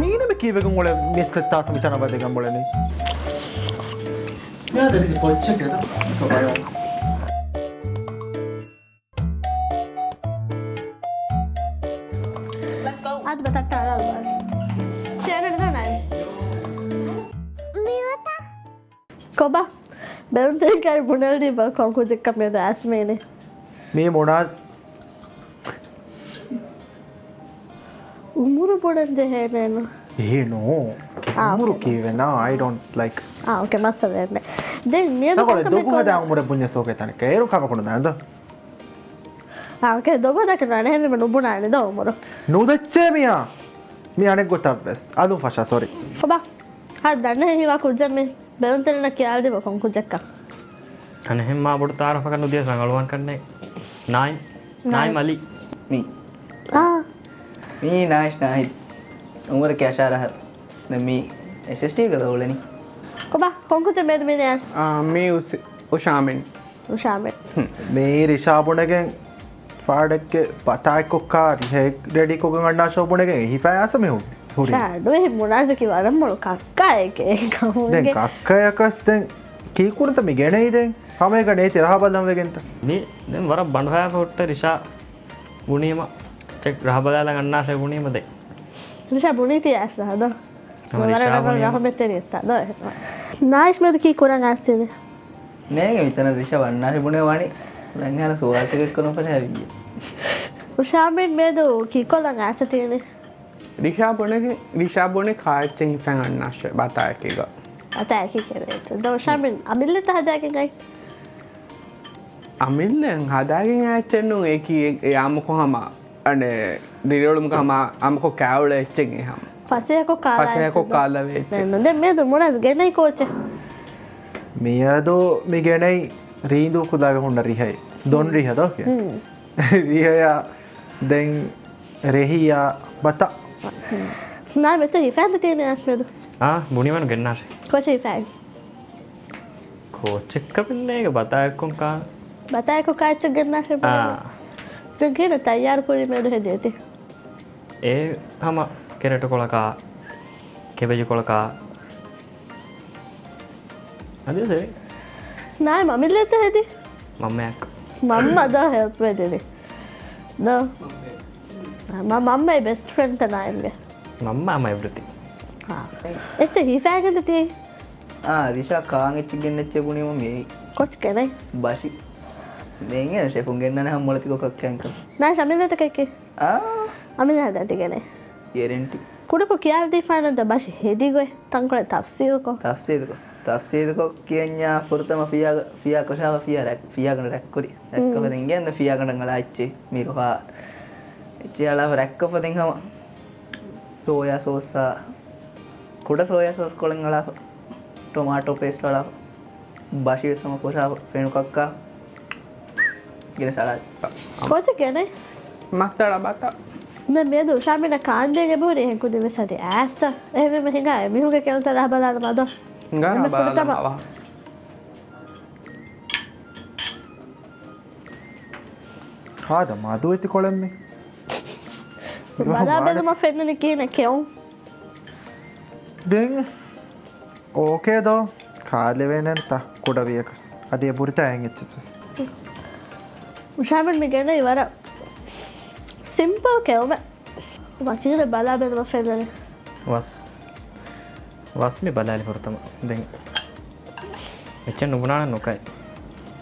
ನೀನು ಕೀಬೇಕು ಮೊಳೆ ಮಿಸ್ ಸ್ಟಾಸ್ ಮಿಚನ ಬದೆಗ ಮೊಳೆನಿ ಯಾದರಿ ಪೊಚ್ಚೆ ಕೆದ आज बताता है बस चैनल तो नहीं Meerutha कोबा बेरुन ते कर बुनल दी बा कोंको दे कम में दास में ने मी मोनास उमुरु बुनल दे है ने हे नो उमुरु कीवेना आई डोंट लाइक ओके मस्त है ने दे ने तो दोगु हदा उमुरु बुन्ने सोके तने केरो काबकोंड दांदो ओके दोगु दा करने है मैं नुबुना ने दो उमुरु නුදච්චේ මියා මේ අනෙක් ගොතක් බස් අදු ෆෂා සෝරි कोबा हां दने ही वा कुछ में बेरुन ते ने क्या दे बा कोंको जक्का අනේ හැම මා බොට තාරෆ කරන උදේ සංගලුවන් කරන්නේ नाई मली मी हां मी नाइस उम्र क्या शारा है न मी एसएसटी का बोले नहीं कोबा कोंको ते में ने आस मी उशामिन මේ රිෂාබුණගෙන් ෆාඩක්ගේ පතායිකොක්කාරි හෙ රෙඩි කොගන් අන්නා ෂෝබුණගෙන් හිපෑස මෙහු හුරි ෂාඩෝ එහෙ මොනාද කිව්වරම් මොල කක්කා එකේ දැන් කක්කයකස් දැන් කීකුණත මේ ගෙනෙයි දැන් හැම එක නේ තිරහ බලම් වෙගෙන්ත මේ දැන් වර බණ්ඩහය කොට රිෂා ගුණීම චෙක් රහ බලාලා ගන්නා ෂේ ගුණීම දෙ රිෂා බුණීති ඇස් හදා වර රහ මෙතේ තා नाइस में की कुरंग आस्ते नहीं इतना ऋषभ अन्ना से बुने वाणी लंघा ना सोआते के करो पर है ये उशामिन में दो की को लंगा आस्ते ने ऋषभ बुने खाए चाहिए फैंग अन्ना से बताया केगा आता है की कह रहे थे दो उशामिन अमिल ले ता जाके गई अमिल ने हदागे आते नो एक ही आम को हम अने दिरोलम का हम आम को कावले चाहिए हम फसे को काला वेच नंदे में दो मोनास गे नहीं कोच මියදෝ මේ ගැනයි රීඳු කුදාග හොන්න රිහයි දොන් රිහදෝ කිය රිහයා දැන් රෙහියා බතා ना बेटा ही फैन तेने आस में බුණිමන ගෙන්නාශ कोच ही फैन කෝච් එක්ක පින්නේ එක බතායක්කොන් කා बताए को काच गिरना से तो गिर तैयार पूरी में रह देते ඒ හම කෙරට කොලකා කෙබෙජි කොලකා अरे सर ना मम्मी लेते हैं दी मम्मी मम्मा दा हेल्प में दे दे नो मम्मा बेस्ट फ्रेंड था ना इनके मम्मा मैं एवरीथिंग हाँ ऐसे ही फैन देती है ऋषा कांग चिकन नच्चे बुने वो मे कुछ कह नहीं बाशी देंगे ना शेफ होंगे ना हम मोलती को कक्के अंकल ना शामिल लेते कह के अमिल ना देते कह नहीं ये रेंटी कुड़े को क्या दी फाइनल दा बाशी हेदी गए तंगले तफसीर को किया फुर्तम फिया कोशा फिया गण रैक्कोरी रैक्को पदेंगे अंदर फिया गण गला इच्चे मीरो हा इच्चे अला रैक्को पदेंगे हम सोया सॉस कुड़ा सोया सॉस कोलंगला टोमेटो पेस्ट वाला बाशी सम कोशा फेणु कक्का गिने साला कुछ कह नहीं मस्ताड़ा बाता ना मैं दो शामिल ना कान देंगे बोले हैं कुछ दिवस आते ऐसा में महंगा है मैं हूँ क्या होता रहा बता दो Enggak, bawah. හාද මාදු ඇති කොළම්මේ බලාබැලම ෆෙන්නන කියන කෙවුම් දෙන් ඕකේදෝ කාලෙවෙනන්ත කුඩවියකස් අදේ පුරිත ඇංගෙච්චස උෂාමන් මේ ගැන ඉවර සිම්පල් කෙවුම වචීර බලාබැලම ෆෙන්නන වස් මේ බලාලි පුරතම දැන් එච්ච නුබුණා නොකයි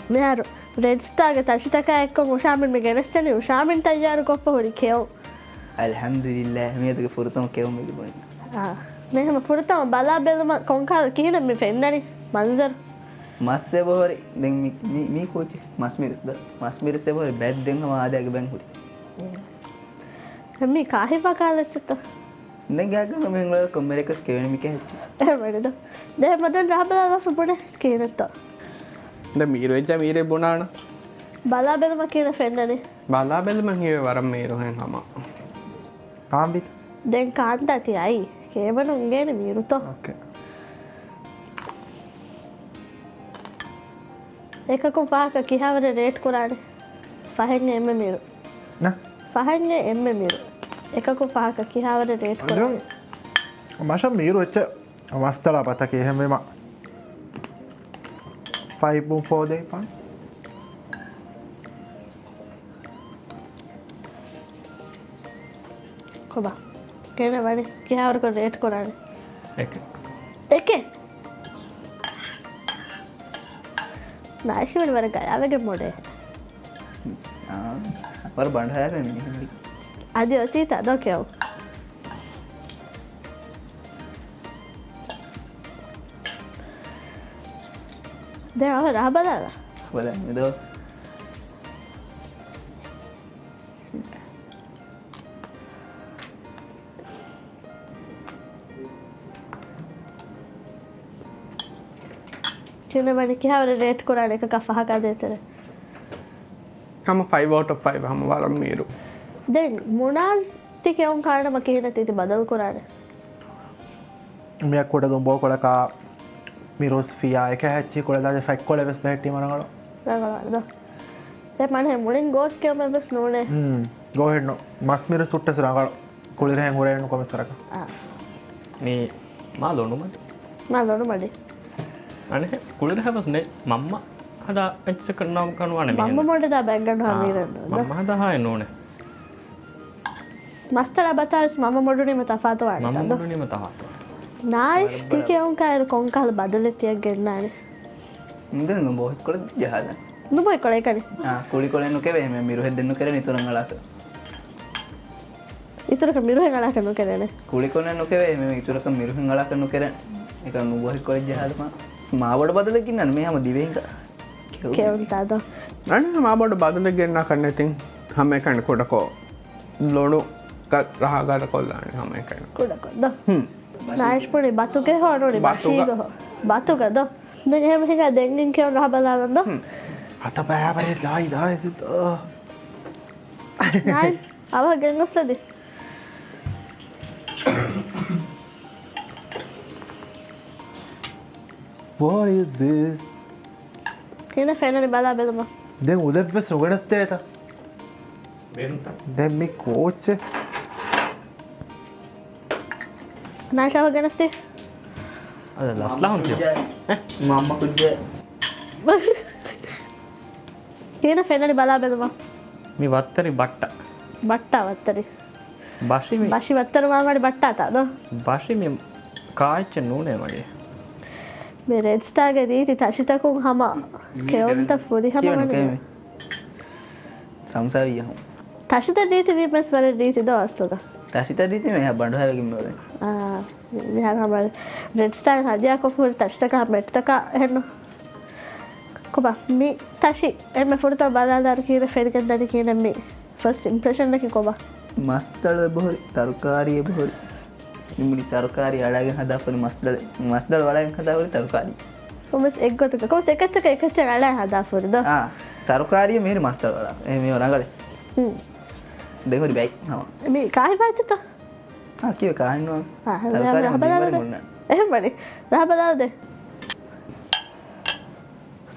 මෙයාර रेड स्टार के तशितका एक्को उशामिन में गेनस्टने उशामिन तैयार को पहोरी खेओ अल्हम्दुलिल्लाह मैं तो फुरतम केओ मिल बोल हां मैं हम फुरतम बाला बेलम कोंका किन में फेन्ननी मंजर मस से बोरी दें मी कोच मस मेरे से बोरी बैद दें हम आधे के बैंक हुई हम काहे पकालचत नहीं क्या कर मैं इंग्लिश को मेरे कस केवन में क्या है बड़े दे मदन राबला फुबड़े केनत ද මීරෙච්ච මීරේ බොනාන බලාබෙලම කියන ෆෙන්නනේ බලාබෙලම හිවේ වරම් මීරහෙන් හම ආම්බිත් දැන් කාන්තා තියයි කේවන උන්ගේන මීරුතෝ ඕකේ එකකු පහක කිහවර රේට් කුරානේ පහෙන් එම මිරු න පහෙන් එම මිරු එකකු පහක කිහවර රේට් කුරා මශ මීරු එච්ච මස්තලා පතක එහෙමම 5.4 දෙයි පන් කොබා කෙන වනේ කිහවරක රේට් කුරානේ එකේ नाशिवन वर गया वे के मोड़े पर बढ़ाया है मैंने आदि होती था दो क्या दे और रहा बता बोला मैं तो किने बने क्या वाले रेट को राने का फहा का देते रहे हम 5 out of 5 हम वाला मीरू देन मुनाज ते क्या उन कारण में कहीं ना ते बदल को राने मैं कोड़ा तुम बहुत कोड़ा का मीरोस फिया एक है अच्छी कोड़ा दाजे फैक्ट कोड़ा बस बैठी मरंगलो दो ते माने मुनिंग गोस के मैं बस नोने go ahead no mas Miro सुट्टे सरागलो कोड़ी रहे होरे नो कम सराका මේ මා ලොනු මඩි मां दोनों मडी අනේ කුളിර හැවස්නේ මම්ම හදා එච්ච කරනම් කනුවානේ මම්ම මොඩ දා බැග්ගඩ් හාමීරන්න මම්ම හදා හාය නෝනේ मस्तड़ा बतास मामा मोडुनी में तफात वाला මම්ම दो මුදුනේ මතහත් नाइस ठीक है उनका कोंकाल बदले तिया गिरना है इंदर नो बहुत कोड़ जहाज नु बोय कोड़े करे हां कुड़ी कोड़े नो केवे मैं मीरू हेदन करे नितुरंगलात इतर का मिरो हेंगला कनो करे ने कुड़ी कोने नो केवे मैं इतुर का मीरू हेंगला कनो करे एक नो बहुत कोड़ जहाज मावड़ बदले कि नन में हम दिवे का क्या उनता दो अरे माँ बोल बादल गिरना करने थिंग हमें कण कोड़ा को लोडो का रहा गा को लाने हमें कण कोड़ा को दो नाइस पड़े बातों के हो रोड़ी बाशी दो बातों का दो नहीं हम हेगा देंगे क्यों रहा बता दो आता पाया पर लाई दाई तो नाइस अब गेंगस ले दे what is this केना फाइनली बाला बेदमा then उधर बस उगड़ते था වෙන්ත then me coach नाइस अब गेनस्ते අද ලස්ලා හොන් කිය मामा कुछ केना फाइनली बाला बेदमा මේ වත්තරි බට්ට बट्टा वत्तरी බෂි මේ बाशी वत्तर मामाड़ी बट्टा था दो බෂි මේ කාච්ච නෝනේ මගේ मैं रेड स्टार के रीति ताशिता को हम केवन ता फुरी हम के में समसाविया हूं ताशिता रीति भी बस वाले रीति दो अस्तो का ताशिता रीति में बढ़ाया कि मोरे यार हमारे रेड स्टार हदिया को फुर ताशिता का मेट तक है नो को बा मी ताशी ए मैं फुर तो बादादार की रे फेर के अंदर की ने मी फर्स्ट इंप्रेशन लकी को बा मस्तळ बोरी तरकारी बोरी निमुनी तरकारी अडागे हदाफरी मस्तळ वडागे हदाफरी तरकारी वो बस एक गो तो को से एक अड़ा हदा फुर दो हां तरकारी मेरे मस्तळ वडा ए मे रंगले देखो री बैग हां मी काय बात तो हां की कहानी हां तरकारी रहा बता दे ए बड़ी रहा बता दे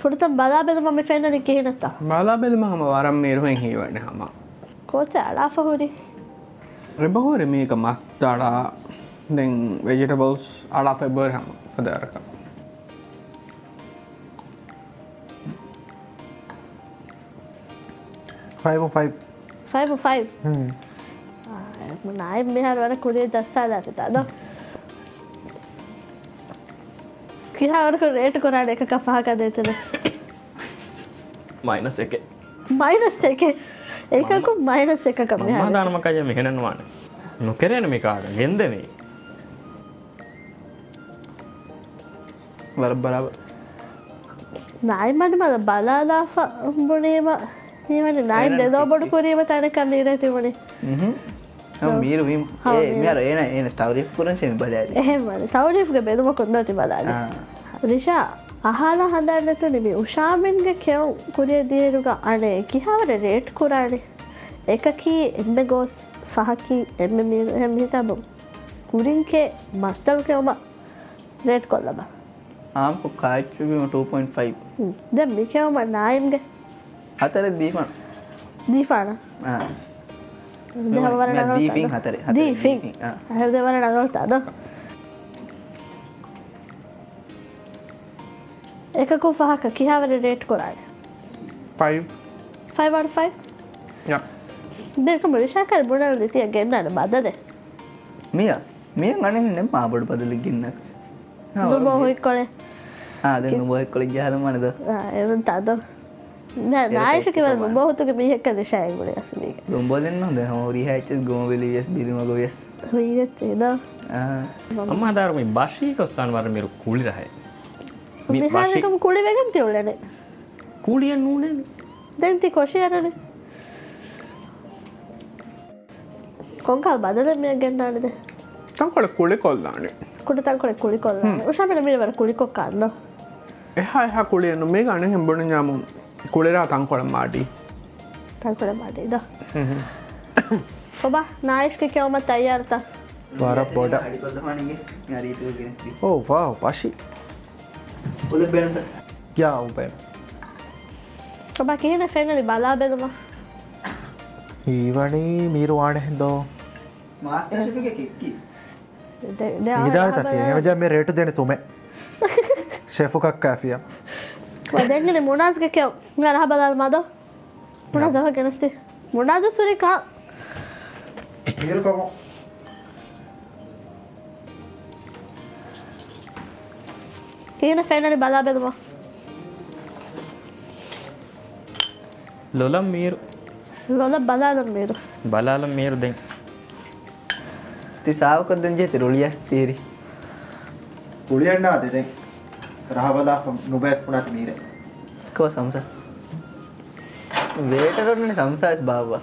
फुर तो बादा बे तो मम्मी फैन ने की नता बाला बेल में हम वारम मीरू हैं ही वने हम को अड़ा फुरी रे बहुरे मी का मस्ताड़ा then vegetables ala fiber हम फदर का 5.5 5 नाइब में हर वाला कुड़े 10 साल आते था दो क्या और को रेट को राडे का कफा का देते थे මයිනස් එක माइनस से के एक को माइनस से का कम है මම දානම කය මෙහෙනනවානේ නොකරේන මේ කාට ගෙන්ද මේ बराबर नाइब मत मत बाला लाफा बुने मा ये मैंने नाइब दे दो बड़ पूरी बताने कर नहीं रहती बड़े हम मीरू भी ए मेरा एना तारीफ करन से बड़ा ए माने तारीफ के बेदो को नती बता दे ऋषा අහලා හදන්න නෙමෙයි උෂාමින්ගේ කෙව කුරිය දිරුග අනේ කිහවර රේට් කුරානේ එකකී එම්බ ගෝස් ෆහකී එම්බ මී එම් හිසබ කුරින්කේ මස්තල් කෙවම රේට් කොල්ලබ आपको काच भी 2.5 දැන් මිකේවම නායිම්ගේ හතරේ දීපන් දීපාන දීපින් හතරේ දීපින් අහල් දෙවර නගවතාද එකකෝ පහක කියාවර රේට් කොරාද 5. 5 out of 5 Yeah. දෙක මොරිෂාකර බොනල් දෙතිය ගෙන්නන්න බදද මිය අනේ මාබඩ පදලි ගින්නක් දුබ හොයි කොලේ ආද නුබ කොල ගහලමනද එවන් තද නායශකවල බොහතුක මිහක දිශාය ගොල අසමීක දුම්බ දෙන්න හොඳ හෝරි හැච්ච ගෝමවෙලියස් බිලිමග වෙස් හොයිගත්තේද අම්මා දාරුම භාෂීකස්ථාන වර මෙරු කුලි රහයි මිහාකම කුලි වෙගන් තිවලනේ කුලියන් නූනේ දැන්ති කොෂයරද කොංකල් බදල මේ ගෙන්න්නනද තංකොට කුලෙ කොල්ලානේ කුටතන් කොල කුලි කොල්ල උෂාපට මිරවර කුලිකොක් කන්න එහා කුලියන්න මේ ගන හෙම්බොන ඥාම කුලෙරා තංකොළ මාටි තන්කොල මාටේද ඔබ නායිෂ්ක කෙවමත් අයියාර්ත වර පොඩ ඕ වාව් පශි යා උපෙන් ඔබ කියන ෆෙනලි බලා බෙදම ඊවනී මීරුවාන හෙදෝ ඉදාට තිය මේ රේටු දෙන සුම ශෙෆුකක් කෑෆිය දෙගෙන මුණස්ක කෙව් රහ බදල් මද මුණ සහ ගෙනස්ති මුණාස සුරිකා කියන ෆෙනලි බලා බෙදම ලොලම් මීරු ලොල බලාදම් මේරු බලාලම් මීරු දෙන් තිසාාවකොදෙන් ජෙති රොලියස් තේරි පුලියන්න අතෙ රහබදා නුබැස් පුනත් මීර කෝ සම්ස වේටරොටන සම්සාස් භාවවා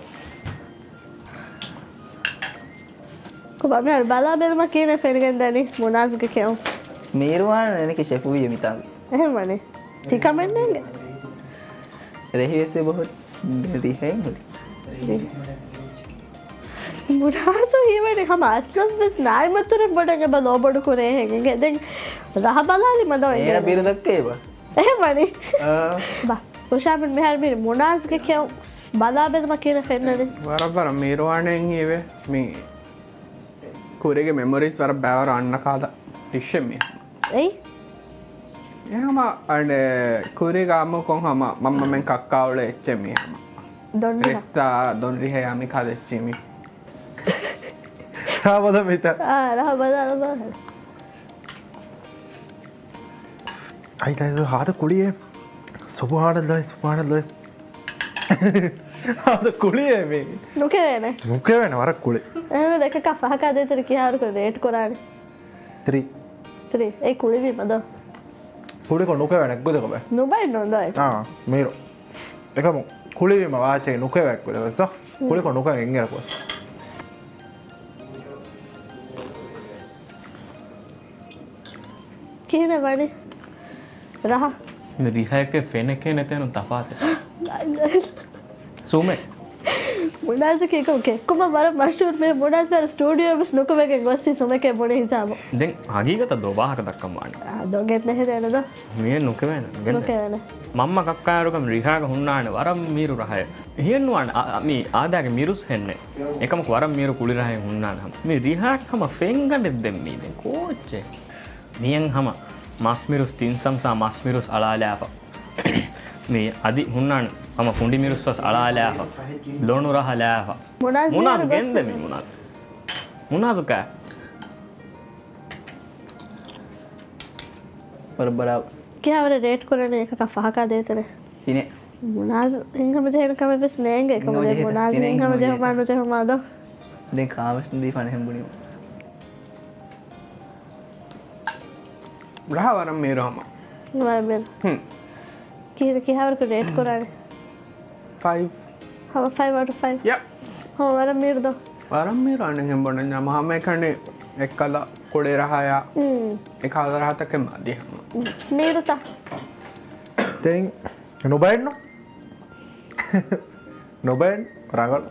කොබම බලා බෙදම කියන ෆෙනගෙන් දැනි මුණාසක කෙව් මීරවාන නැනක ශෙපුවිය මිතාව එහෙමනේ ටිකමෙන්න්නගේ රෙහිවෙසේ බොහොත් රිහයි හොලි මුරාස ඒවට හම අස්ලස් නායමතුර බොඩග බලෝබොඩු කරේ හැගේ දෙ රහ බලාලි මද ඒ බිරදක්කේවා එහෙමනි උෂාපට මෙහරමිට මුණාස්ක කෙව් බලා බෙදම කියන ෆෙන්නද වරබර මීරවාණයෙන් ඒවේ මේ කුරගේ මෙමොරිත් වර බෑවර අන්න කාද ටිශ්ෂමිය එයි එහම අඩ කුරේ ගාම කොන් හම මම්මෙන් කක්කාවල එච්චමිය හම දොන්න එක්තා දොන්රිහයාමි කාදච්චීමි රාබද මිත රහ බදාල අයිත හාත කුලියේ සුපහානදයි සුපානදයි හාද කුලියේ මේ නොකවෙන මුක වෙන වරක් කුලේ එම දෙක පහකා දෙතර කියාරුක රේට් කොරාන 3 ඒ කුලිවී මද පුලික නොක වැනක් ගොදකබ නොබයි නොදයි මේරු එකම කුලිවීම වාචය නොක වැක්කද වස්ත කුලික නොක එංගරකොස් කියන වනේ රහ රිහයක ෆෙනකේ නැතනු තපාත සුමේ මුණාසකක කෙක්කොම බර මශුර් මේ මුණස් පර ස්ටඩියෝස් නොකමක ගොස්ති සුමක බොඩ හිසාම දෙන් හගීගත දෝවාහක දක්කම්වාන්න දොගෙත් නැහෙදනද මේ නොකවෙන නොකවන මම්ම කක්කාරුකම රිහාක හුන්නාන වරම් මීරු රහය එහෙන්වාන් මේ ආදාගේ මිරුස් හෙන්නේ එකම වරම් මීරු කුලිරහය හුන්නානම් මේ රිහාක්කම ෆෙන්ගඩෙත් දෙම්මීද කෝච්චේ මියන් හම මස්මිරුස් තින්සම්සා මස්මිරුස් අලාලෑප මේ අදි හුන්නාන මම පුඩි මිරුස් වස් අලාලෑප ලොනු රහ ලෑප මුණස් ගෙන්දම මුණසුකෑ බරබරාව කියාවර රේට් කොරන එක පහකා දේතන තින මුණස් එංහම ජයකම පෙස් නෑග එක මුණස් හම ජහමානු ජහමාද දෙ කාමස්දී පනහෙම්බුණිම රහවරම් මේරහම කීර කියාවරක රේට් කොරන 5 හම 5 out of 5 ය හෝ වර මිර්ද වරම් මේ රන්න හෙම්බොන මහම කනේ එක් කල කොඩේ රහයා එකාදරහතක මදිහම මේරුත තෙන් නොබයින්න නොබයින් රඟල්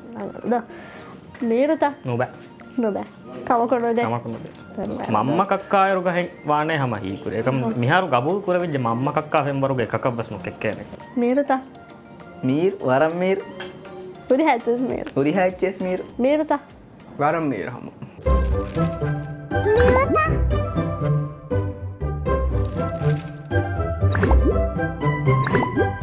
මේරුත නොබෑ නොබෑ කමකොනොද තමකුණද මම්ම කක්කායරු ගහෙන් වානේ හම හිකුර එක මිහාරු ගබූ කරවෙච්ච මම්ම කක්කා ෆෙම්බරුග එකක් බස්නු එක්කන මේරුතා මීර් වරම් මීර් උරි හැත මේර උරි හැච්චෙස් මීර් මේරුතා වරම් මීර හම Meerutha.